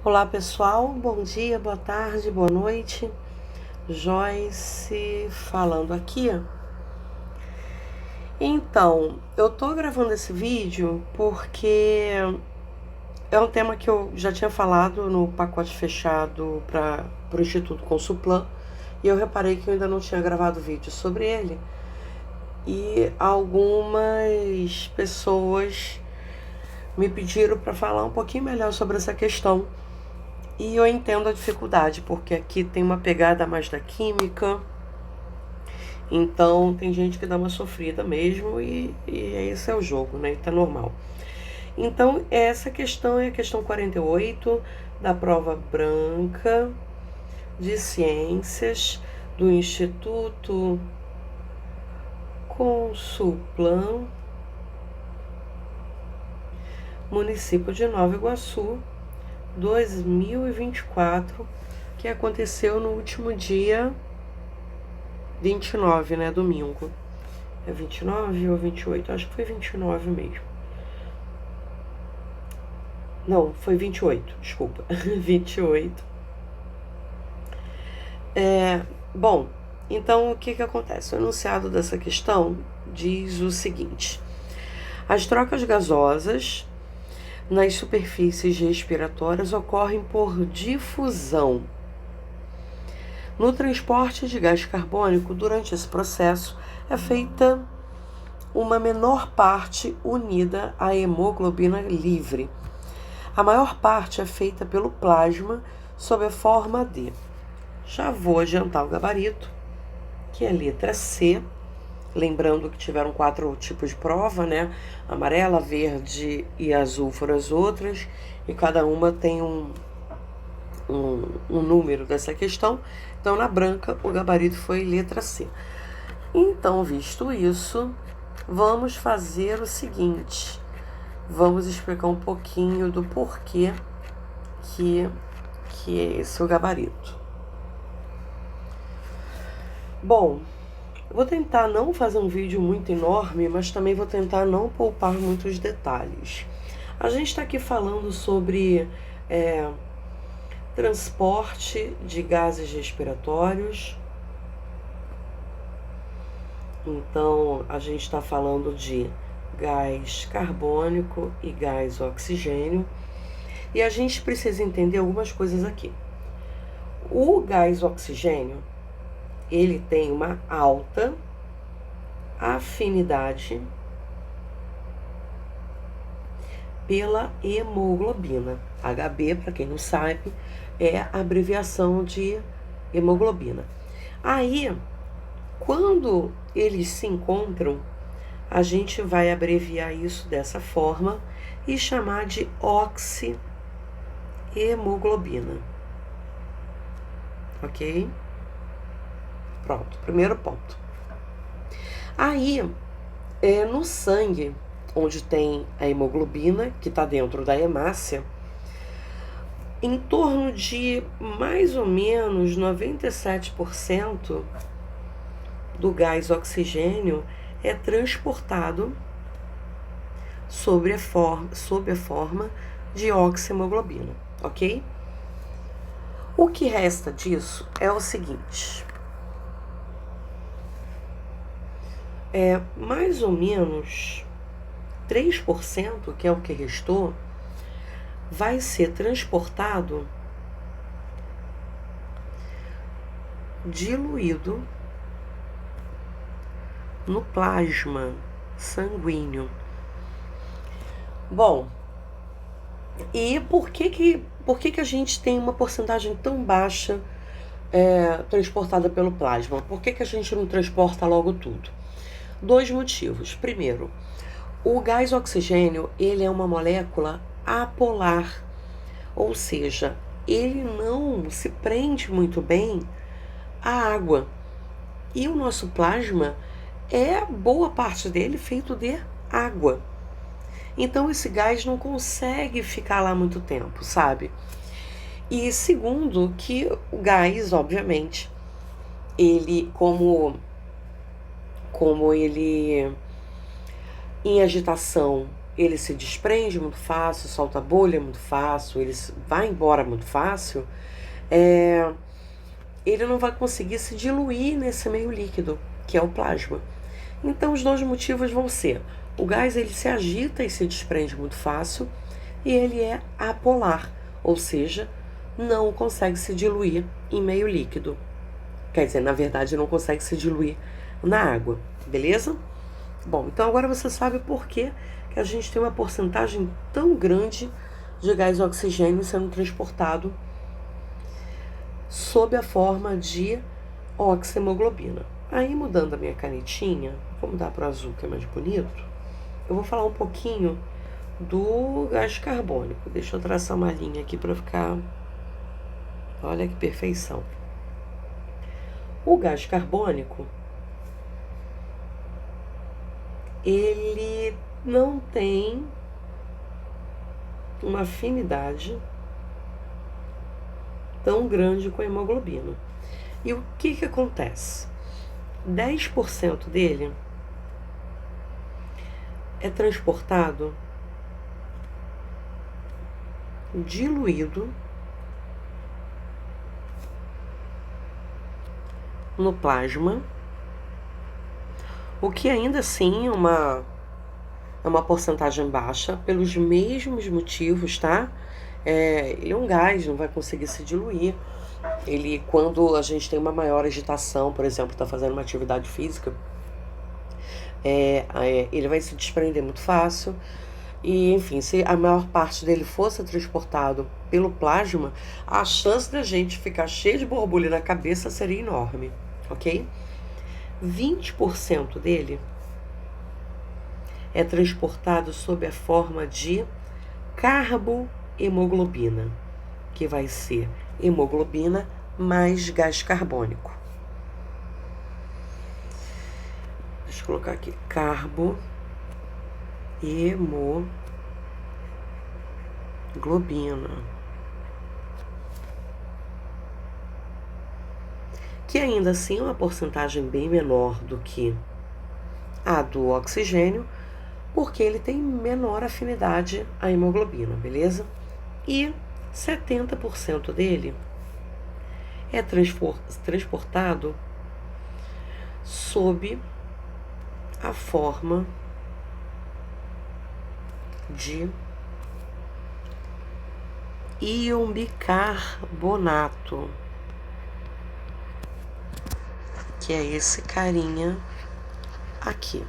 Olá pessoal, bom dia, boa tarde, boa noite. Joyce falando aqui. Então, eu tô gravando esse vídeo porque é um tema que eu já tinha falado no pacote fechado para o Instituto Consulplan e eu reparei que eu ainda não tinha gravado vídeo sobre ele. E algumas pessoas me pediram para falar um pouquinho melhor sobre essa questão. E eu entendo a dificuldade, porque aqui tem uma pegada mais da química. Então tem gente que dá uma sofrida mesmo e esse é o jogo, né? E tá normal. Então essa questão é a questão 48 da prova branca de ciências do Instituto Consulplan, município de Nova Iguaçu, 2024, que aconteceu no último dia 29, né? Domingo. É 29 ou 28? Acho que foi 29 mesmo. Não, foi 28, desculpa. 28. Bom, então o que acontece? O enunciado dessa questão diz o seguinte: as trocas gasosas nas superfícies respiratórias ocorrem por difusão. No transporte de gás carbônico, durante esse processo, é feita uma menor parte unida à hemoglobina livre. A maior parte é feita pelo plasma sob a forma de. Já vou adiantar o gabarito, que é a letra C. Lembrando que tiveram 4 tipos de prova, né? Amarela, verde e azul foram as outras. E cada uma tem um número dessa questão. Então, na branca, o gabarito foi letra C. Então, visto isso, vamos fazer o seguinte. Vamos explicar um pouquinho do porquê que é esse o gabarito. Bom, eu vou tentar não fazer um vídeo muito enorme, mas também vou tentar não poupar muitos detalhes. A gente está aqui falando sobre transporte de gases respiratórios. Então, a gente está falando de gás carbônico e gás oxigênio. E a gente precisa entender algumas coisas aqui. O gás oxigênio, ele tem uma alta afinidade pela hemoglobina. HB, para quem não sabe, é a abreviação de hemoglobina. Aí, quando eles se encontram, a gente vai abreviar isso dessa forma e chamar de oxihemoglobina. Ok? Pronto, primeiro ponto. Aí, no sangue, onde tem a hemoglobina, que está dentro da hemácia, em torno de mais ou menos 97% do gás oxigênio é transportado sob a forma de oxihemoglobina, ok? O que resta disso é o seguinte: mais ou menos 3%, que é o que restou, vai ser transportado diluído no plasma sanguíneo. Bom, e por que a gente tem uma porcentagem tão baixa transportada pelo plasma? Por que a gente não transporta logo tudo? 2 motivos. Primeiro, o gás oxigênio, ele é uma molécula apolar, ou seja, ele não se prende muito bem à água. E o nosso plasma boa parte dele feito de água. Então esse gás não consegue ficar lá muito tempo, sabe? E segundo, que o gás, obviamente, ele como ele em agitação, ele se desprende muito fácil, solta bolha muito fácil, ele vai embora muito fácil, ele não vai conseguir se diluir nesse meio líquido, que é o plasma. Então os dois motivos vão ser: o gás ele se agita e se desprende muito fácil, e ele é apolar, ou seja, não consegue se diluir em meio líquido. Quer dizer, na verdade, não consegue se diluir na água, beleza? Bom, então agora você sabe por que a gente tem uma porcentagem tão grande de gás oxigênio sendo transportado sob a forma de oxihemoglobina. Aí, mudando a minha canetinha, vou mudar para o azul, que é mais bonito, eu vou falar um pouquinho do gás carbônico. Deixa eu traçar uma linha aqui para ficar... Olha que perfeição. O gás carbônico, ele não tem uma afinidade tão grande com a hemoglobina. E o que acontece? 10% dele é transportado diluído no plasma, o que ainda assim é uma porcentagem baixa, pelos mesmos motivos, tá? Ele é um gás, não vai conseguir se diluir. Ele, quando a gente tem uma maior agitação, por exemplo, está fazendo uma atividade física, ele vai se desprender muito fácil. E, enfim, se a maior parte dele fosse transportado pelo plasma, a chance da gente ficar cheio de borbulha na cabeça seria enorme, ok? 20% dele é transportado sob a forma de carbohemoglobina, que vai ser hemoglobina mais gás carbônico. Deixa eu colocar aqui, carbohemoglobina, que ainda assim é uma porcentagem bem menor do que a do oxigênio, porque ele tem menor afinidade à hemoglobina, beleza? E 70% dele é transportado sob a forma de íon bicarbonato, que é esse carinha aqui.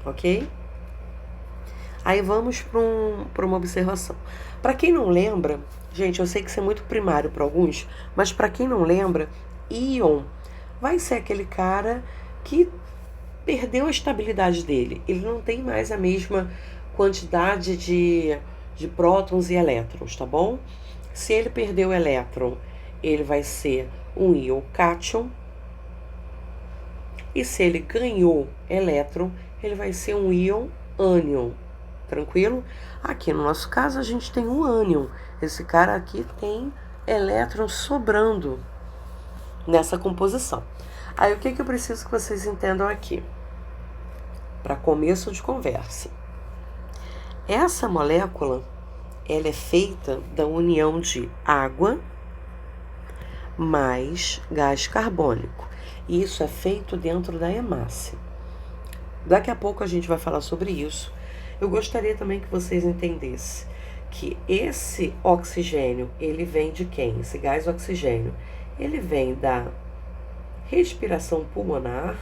Ok? Aí vamos para uma observação. Para quem não lembra, gente, eu sei que isso é muito primário para alguns, mas para quem não lembra, íon vai ser aquele cara que perdeu a estabilidade dele. Ele não tem mais a mesma quantidade de prótons e elétrons, tá bom? Se ele perdeu o elétron, ele vai ser um íon cátion. E se ele ganhou elétron, ele vai ser um íon ânion. Tranquilo? Aqui no nosso caso a gente tem um ânion. Esse cara aqui tem elétrons sobrando nessa composição. Aí o que eu preciso que vocês entendam aqui? Para começo de conversa. Essa molécula, ela é feita da união de água mais gás carbônico. E isso é feito dentro da hemácia. Daqui a pouco a gente vai falar sobre isso. Eu gostaria também que vocês entendessem que esse oxigênio, ele vem de quem? Esse gás oxigênio, ele vem da respiração pulmonar.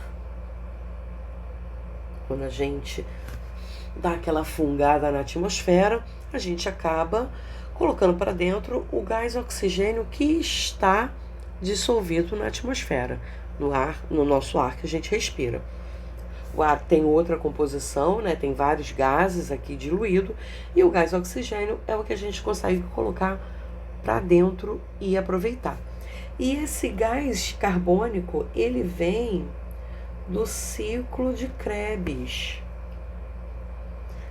Quando a gente dá aquela fungada na atmosfera, a gente acaba colocando para dentro o gás oxigênio que está dissolvido na atmosfera, no ar, no nosso ar que a gente respira. O ar tem outra composição, né? Tem vários gases aqui diluídos, e o gás oxigênio é o que a gente consegue colocar para dentro e aproveitar. E esse gás carbônico, ele vem do ciclo de Krebs.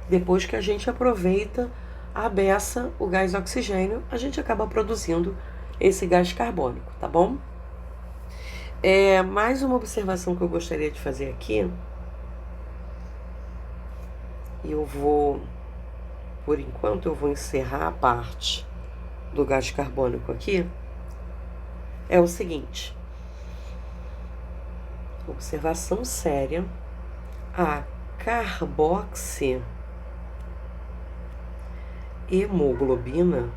Depois que a gente aproveita a beça, o gás oxigênio, a gente acaba produzindo esse gás carbônico, tá bom? Mais uma observação que eu gostaria de fazer aqui eu vou, por enquanto, eu vou encerrar a parte do gás carbônico aqui. É o seguinte: observação séria, a carboxihemoglobina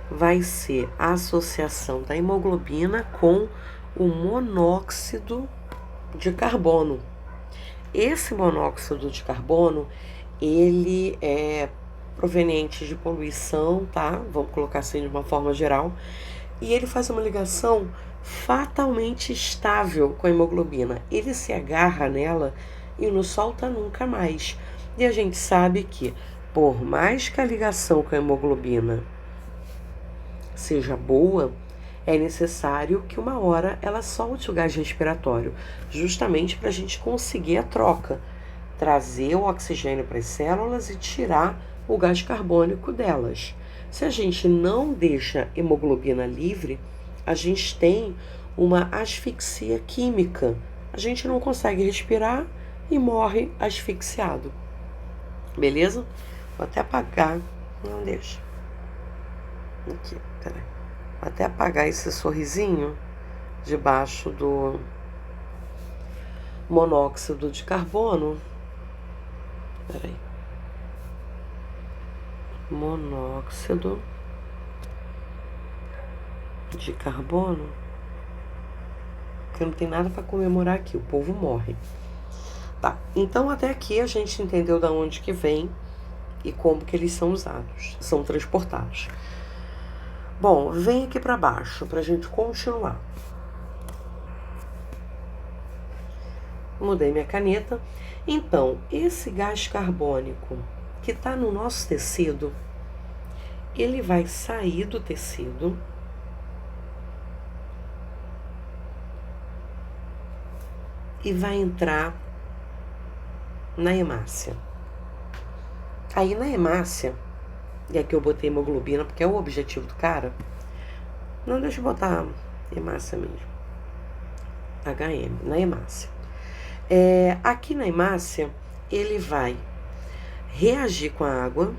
vai ser a associação da hemoglobina com o monóxido de carbono. Esse monóxido de carbono, ele é proveniente de poluição, tá? Vamos colocar assim de uma forma geral. E ele faz uma ligação fatalmente estável com a hemoglobina. Ele se agarra nela e não solta nunca mais. E a gente sabe que, por mais que a ligação com a hemoglobina seja boa, é necessário que uma hora ela solte o gás respiratório, justamente para a gente conseguir a troca, trazer o oxigênio para as células e tirar o gás carbônico delas. Se a gente não deixa hemoglobina livre, a gente tem uma asfixia química. A gente não consegue respirar e morre asfixiado. Beleza? Vou até apagar. Não deixa. Aqui, peraí. Vou até apagar esse sorrisinho debaixo do monóxido de carbono. Peraí. Monóxido de carbono. Porque não tem nada para comemorar aqui, o povo morre. Tá, então até aqui a gente entendeu de onde que vem e como que eles são usados, são transportados. Bom, vem aqui para baixo para a gente continuar. Mudei minha caneta. Então, esse gás carbônico que está no nosso tecido, ele vai sair do tecido e vai entrar na hemácia. Aí na hemácia, e aqui eu botei hemoglobina porque é o objetivo do cara. Não, deixa eu botar hemácia mesmo. HM, na hemácia. Aqui na hemácia, ele vai reagir com a água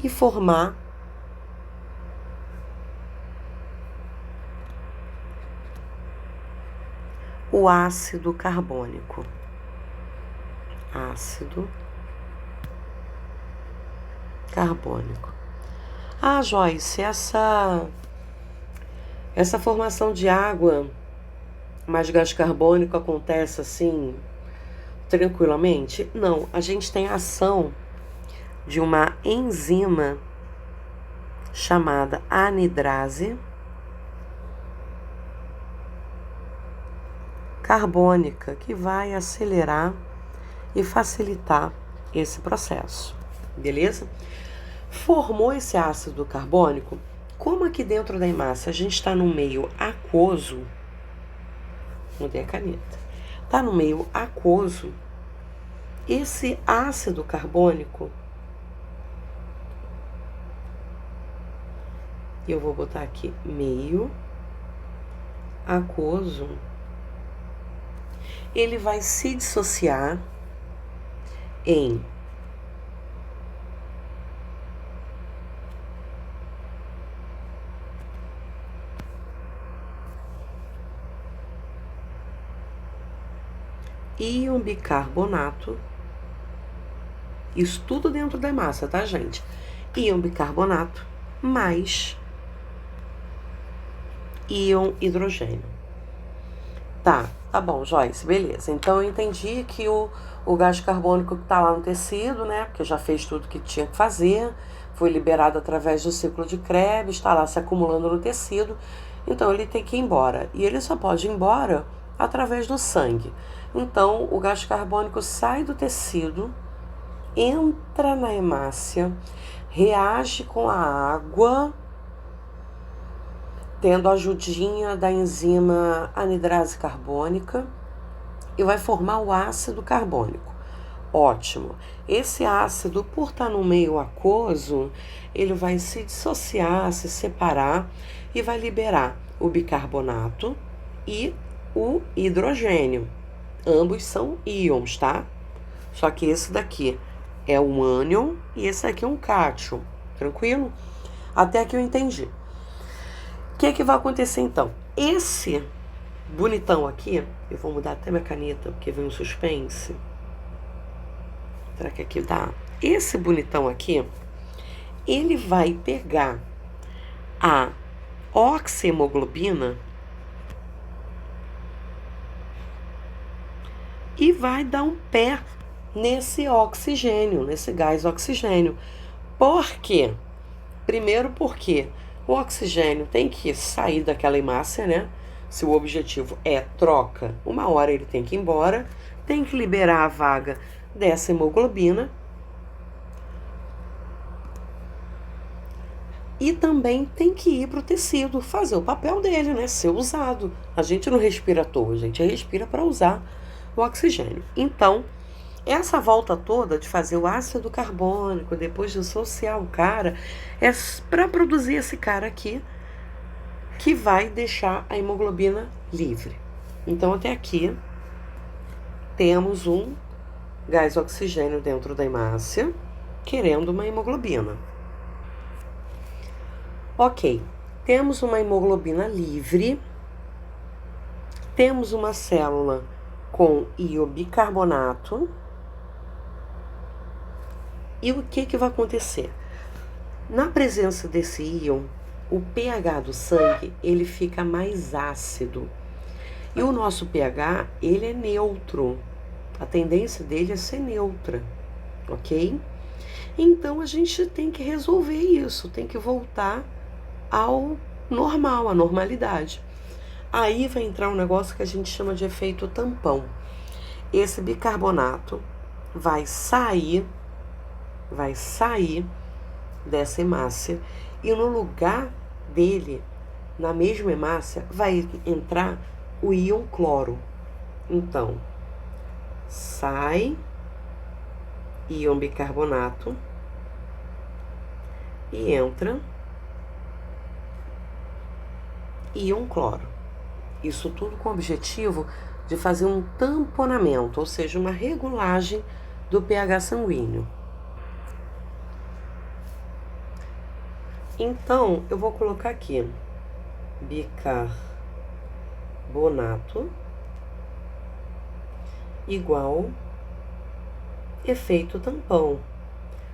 e formar o ácido carbônico. Ácido carbônico. Ah, Joyce, essa formação de água mais gás carbônico acontece assim tranquilamente? Não, a gente tem a ação de uma enzima chamada anidrase carbônica, que vai acelerar e facilitar esse processo, beleza? Formou esse ácido carbônico, como aqui dentro da hemácia a gente está no meio aquoso, mudei a caneta, está no meio aquoso, esse ácido carbônico, eu vou botar aqui meio aquoso, ele vai se dissociar em íon bicarbonato, isso tudo dentro da hemácia, tá, gente? Íon bicarbonato mais íon hidrogênio. Tá bom, Joyce, beleza. Então eu entendi que o gás carbônico que tá lá no tecido, né, porque já fez tudo que tinha que fazer, foi liberado através do ciclo de Krebs, está lá se acumulando no tecido, então ele tem que ir embora. E ele só pode ir embora através do sangue. Então o gás carbônico sai do tecido, entra na hemácia, reage com a água, tendo a ajudinha da enzima anidrase carbônica, e vai formar o ácido carbônico. Ótimo. Esse ácido, por estar no meio aquoso, ele vai se dissociar, se separar e vai liberar o bicarbonato e o hidrogênio. Ambos são íons, tá? Só que esse daqui é um ânion e esse aqui é um cátion. Tranquilo? Até que eu entendi. O que vai acontecer então? Esse bonitão aqui, eu vou mudar até minha caneta porque vem um suspense. Será que aqui dá? Esse bonitão aqui, ele vai pegar a oxihemoglobina e vai dar um pé nesse oxigênio, nesse gás oxigênio. Por quê? Primeiro porque o oxigênio tem que sair daquela hemácia, né? Se o objetivo é troca, uma hora ele tem que ir embora, tem que liberar a vaga dessa hemoglobina. E também tem que ir para o tecido, fazer o papel dele, né? Ser usado. A gente não respira à toa, a gente respira para usar o oxigênio. Então, essa volta toda de fazer o ácido carbônico, depois de dissociar o cara, é para produzir esse cara aqui, que vai deixar a hemoglobina livre. Então, até aqui, temos um gás oxigênio dentro da hemácia, querendo uma hemoglobina. Ok, temos uma hemoglobina livre, temos uma célula com íon bicarbonato. E o que vai acontecer? Na presença desse íon, o pH do sangue, ele fica mais ácido. E o nosso pH, ele é neutro. A tendência dele é ser neutra, ok? Então, a gente tem que resolver isso, tem que voltar ao normal, à normalidade. Aí vai entrar um negócio que a gente chama de efeito tampão. Esse bicarbonato vai sair dessa hemácia e no lugar dele, na mesma hemácia, vai entrar o íon cloro. Então, sai íon bicarbonato e entra íon cloro. Isso tudo com o objetivo de fazer um tamponamento, ou seja, uma regulagem do pH sanguíneo. Então, eu vou colocar aqui bicarbonato igual efeito tampão.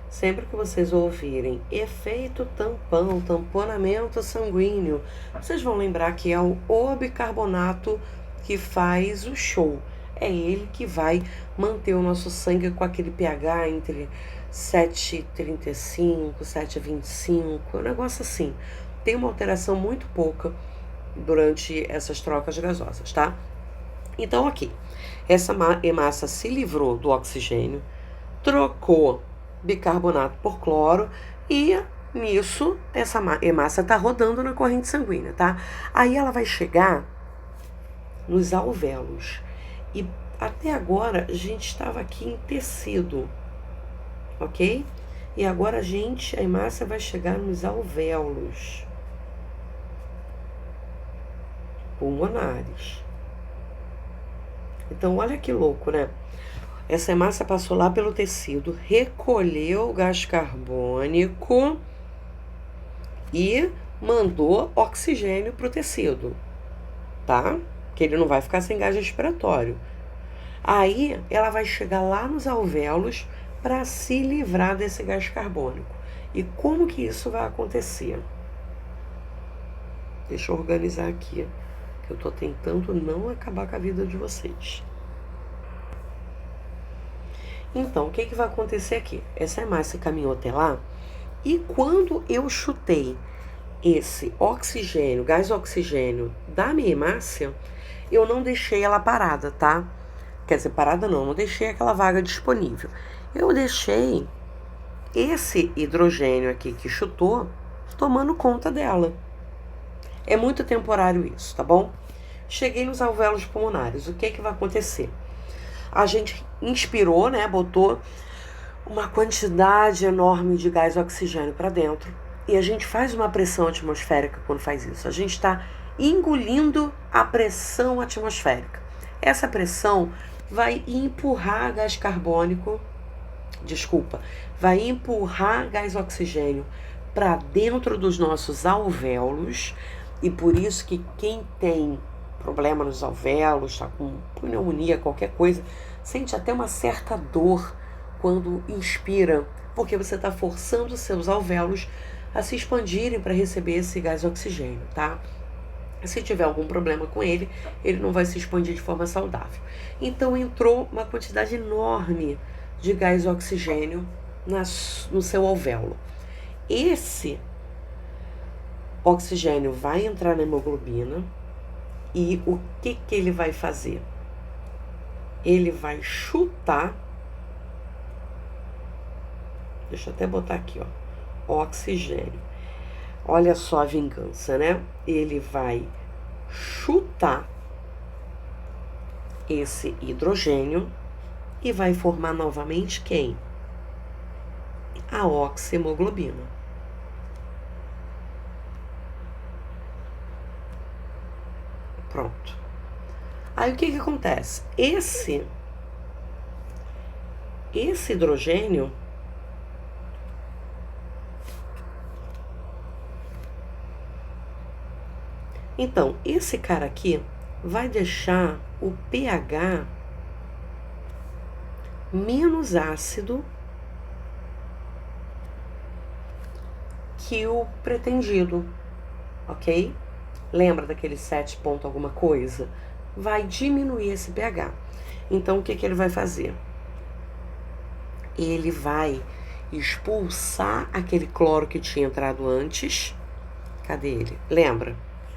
Sempre que vocês ouvirem efeito tampão, tamponamento sanguíneo, vocês vão lembrar que é o bicarbonato que faz o show. É ele que vai manter o nosso sangue com aquele pH entre 7,35, 7,25, um negócio assim. Tem uma alteração muito pouca durante essas trocas gasosas, tá? Então, aqui, essa hemácia se livrou do oxigênio, trocou bicarbonato por cloro e nisso essa hemácia tá rodando na corrente sanguínea, tá? Aí ela vai chegar nos alvéolos. E até agora a gente estava aqui em tecido, ok? E agora a hemácia vai chegar nos alvéolos pulmonares. Então, olha que louco, né? Essa hemácia passou lá pelo tecido, recolheu o gás carbônico e mandou oxigênio para o tecido, tá? Que ele não vai ficar sem gás respiratório. Aí, ela vai chegar lá nos alvéolos para se livrar desse gás carbônico. E como que isso vai acontecer? Deixa eu organizar aqui, que eu tô tentando não acabar com a vida de vocês. Então, o que vai acontecer aqui? Essa hemácia caminhou até lá, e quando eu chutei esse oxigênio, gás oxigênio da minha hemácia, eu não deixei ela parada, tá? Quer dizer, parada não deixei aquela vaga disponível. Eu deixei esse hidrogênio aqui que chutou tomando conta dela. É muito temporário isso, tá bom? Cheguei nos alvéolos pulmonares. O que vai acontecer? A gente inspirou, né, botou uma quantidade enorme de gás oxigênio para dentro. E a gente faz uma pressão atmosférica quando faz isso. A gente está engolindo a pressão atmosférica. Essa pressão vai empurrar vai empurrar gás oxigênio para dentro dos nossos alvéolos. E por isso que quem tem problema nos alvéolos, está com pneumonia, qualquer coisa, sente até uma certa dor quando inspira, porque você está forçando os seus alvéolos a se expandirem para receber esse gás oxigênio, tá? Se tiver algum problema com ele, ele não vai se expandir de forma saudável. Então entrou uma quantidade enorme de gás oxigênio no seu alvéolo. Esse oxigênio vai entrar na hemoglobina e o que ele vai fazer? Ele vai chutar, deixa eu até botar aqui, ó, oxigênio. Olha só a vingança, né? Ele vai chutar esse hidrogênio e vai formar novamente quem? A oxihemoglobina. Pronto. Aí o que acontece? Esse hidrogênio então, esse cara aqui vai deixar o pH menos ácido que o pretendido, ok? Lembra daquele 7 ponto alguma coisa? Vai diminuir esse pH. Então, o que ele vai fazer? Ele vai expulsar aquele cloro que tinha entrado antes. Cadê ele? Lembra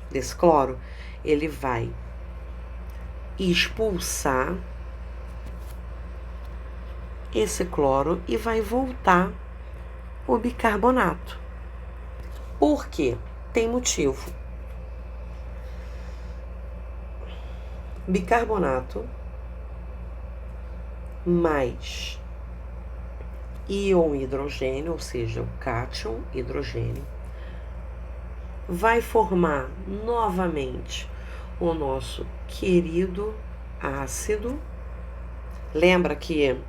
desse cloro? Ele vai expulsar esse cloro e vai voltar o bicarbonato. Por quê? Tem motivo. Bicarbonato mais íon hidrogênio, ou seja, o cátion hidrogênio, vai formar novamente o nosso querido ácido. Lembra que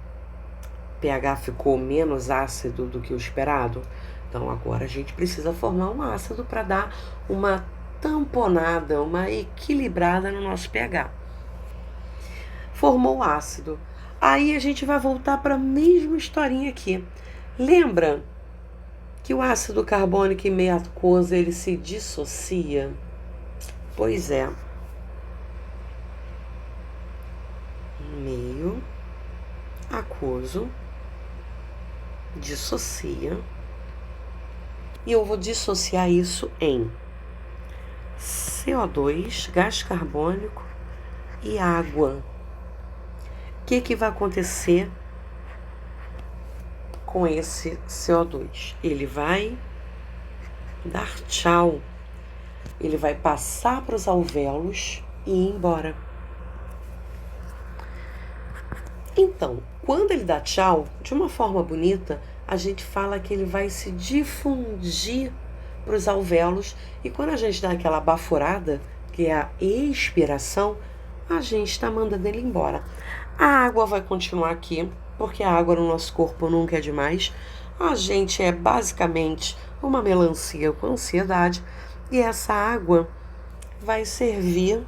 pH ficou menos ácido do que o esperado? Então agora a gente precisa formar um ácido para dar uma tamponada, uma equilibrada no nosso pH. Formou o ácido. Aí a gente vai voltar para a mesma historinha aqui. Lembra que o ácido carbônico em meio aquoso ele se dissocia? Pois é. Meio aquoso dissocia. E eu vou dissociar isso em CO2, gás carbônico e água. O que vai acontecer com esse CO2? Ele vai dar tchau. Ele vai passar para os alvéolos e ir embora. Então, quando ele dá tchau, de uma forma bonita, a gente fala que ele vai se difundir para os alvéolos. E quando a gente dá aquela baforada, que é a expiração, a gente está mandando ele embora. A água vai continuar aqui, porque a água no nosso corpo nunca é demais. A gente é basicamente uma melancia com ansiedade. E essa água vai servir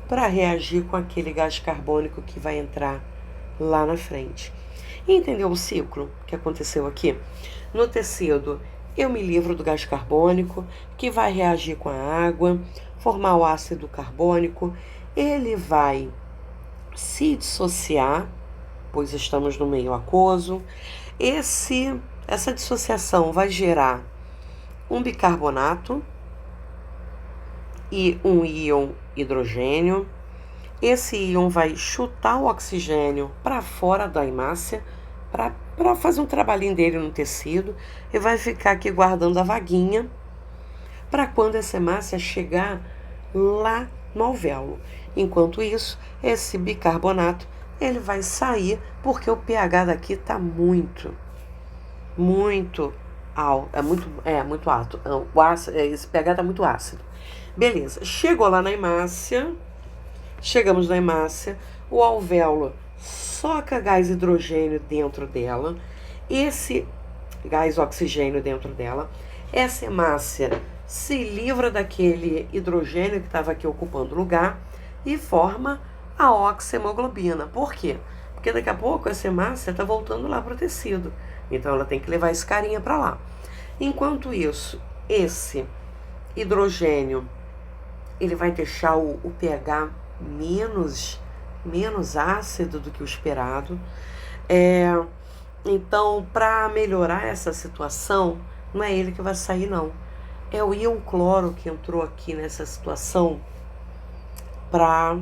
para reagir com aquele gás carbônico que vai entrar lá na frente. Entendeu o ciclo que aconteceu aqui? No tecido, eu me livro do gás carbônico, que vai reagir com a água, formar o ácido carbônico. Ele vai se dissociar, pois estamos no meio aquoso. Essa dissociação vai gerar um bicarbonato e um íon hidrogênio. Esse íon vai chutar o oxigênio para fora da hemácia, para fazer um trabalhinho dele no tecido, e vai ficar aqui guardando a vaguinha para quando essa hemácia chegar lá no alvéolo. Enquanto isso, esse bicarbonato ele vai sair porque o pH daqui está muito alto, muito alto. Esse pH está muito ácido. Beleza, chegou lá na hemácia, chegamos na hemácia, o alvéolo soca gás hidrogênio dentro dela, esse gás oxigênio dentro dela, essa hemácia se livra daquele hidrogênio que estava aqui ocupando lugar e forma a oxihemoglobina. Por quê? Porque daqui a pouco essa hemácia está voltando lá para o tecido. Então ela tem que levar esse carinha para lá. Enquanto isso, esse hidrogênio ele vai deixar o pH menos ácido do que o esperado. Então, para melhorar essa situação, não é ele que vai sair, não. É o íon cloro que entrou aqui nessa situação para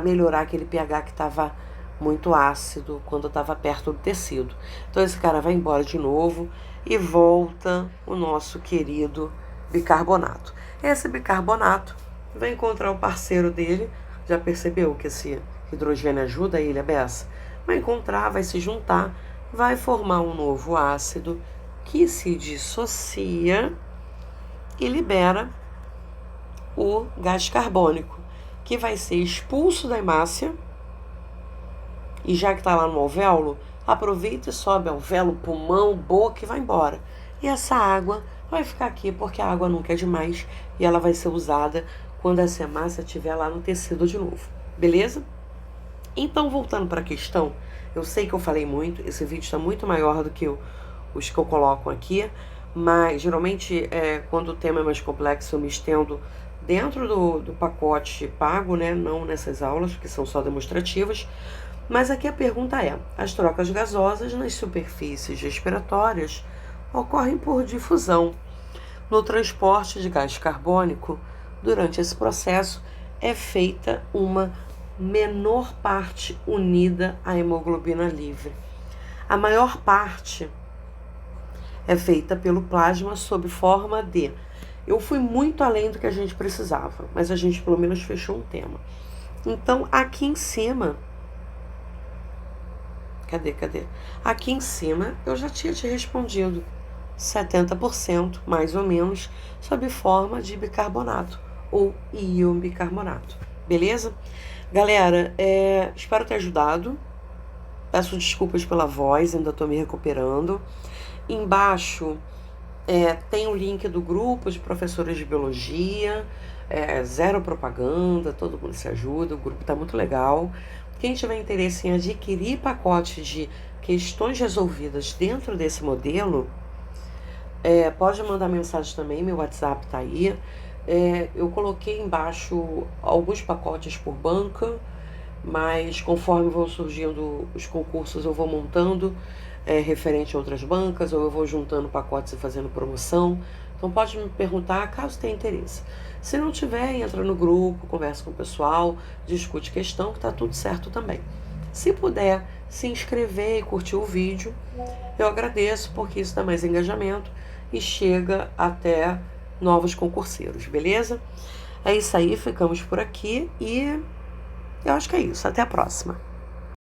melhorar aquele pH que estava muito ácido quando estava perto do tecido. Então, esse cara vai embora de novo e volta o nosso querido bicarbonato. Esse bicarbonato vai encontrar o parceiro dele. Já percebeu que esse hidrogênio ajuda ele a beça? Vai encontrar, vai se juntar, vai formar um novo ácido que se dissocia e libera o gás carbônico, que vai ser expulso da hemácia. E já que está lá no alvéolo, aproveita e sobe alvéolo, pulmão, boca e vai embora. E essa água vai ficar aqui porque a água nunca é demais e ela vai ser usada quando essa hemácia estiver lá no tecido de novo. Beleza? Então, voltando para a questão, eu sei que eu falei muito, esse vídeo está muito maior do que os que eu coloco aqui, mas geralmente quando o tema é mais complexo eu me estendo dentro do pacote pago, né? Não nessas aulas, que são só demonstrativas. Mas aqui a pergunta é: as trocas gasosas nas superfícies respiratórias ocorrem por difusão. No transporte de gás carbônico, durante esse processo, é feita uma menor parte unida à hemoglobina livre. A maior parte é feita pelo plasma sob forma de... Eu fui muito além do que a gente precisava, mas a gente pelo menos fechou um tema. Então, aqui em cima... Cadê? Aqui em cima eu já tinha te respondido. 70%, mais ou menos, sob forma de bicarbonato ou íon bicarbonato. Beleza? Galera, espero ter ajudado. Peço desculpas pela voz, ainda estou me recuperando. Embaixo tem o link do grupo de professores de biologia. Zero propaganda, todo mundo se ajuda, o grupo está muito legal. Quem tiver interesse em adquirir pacote de questões resolvidas dentro desse modelo, pode mandar mensagem também, meu WhatsApp está aí. Eu coloquei embaixo alguns pacotes por banca, mas conforme vão surgindo os concursos eu vou montando referente a outras bancas, ou eu vou juntando pacotes e fazendo promoção. Então pode me perguntar caso tenha interesse. Se não tiver, entra no grupo, conversa com o pessoal, discute questão, que tá tudo certo também. Se puder se inscrever e curtir o vídeo, eu agradeço, porque isso dá mais engajamento e chega até novos concurseiros, beleza? É isso aí, ficamos por aqui e eu acho que é isso. Até a próxima.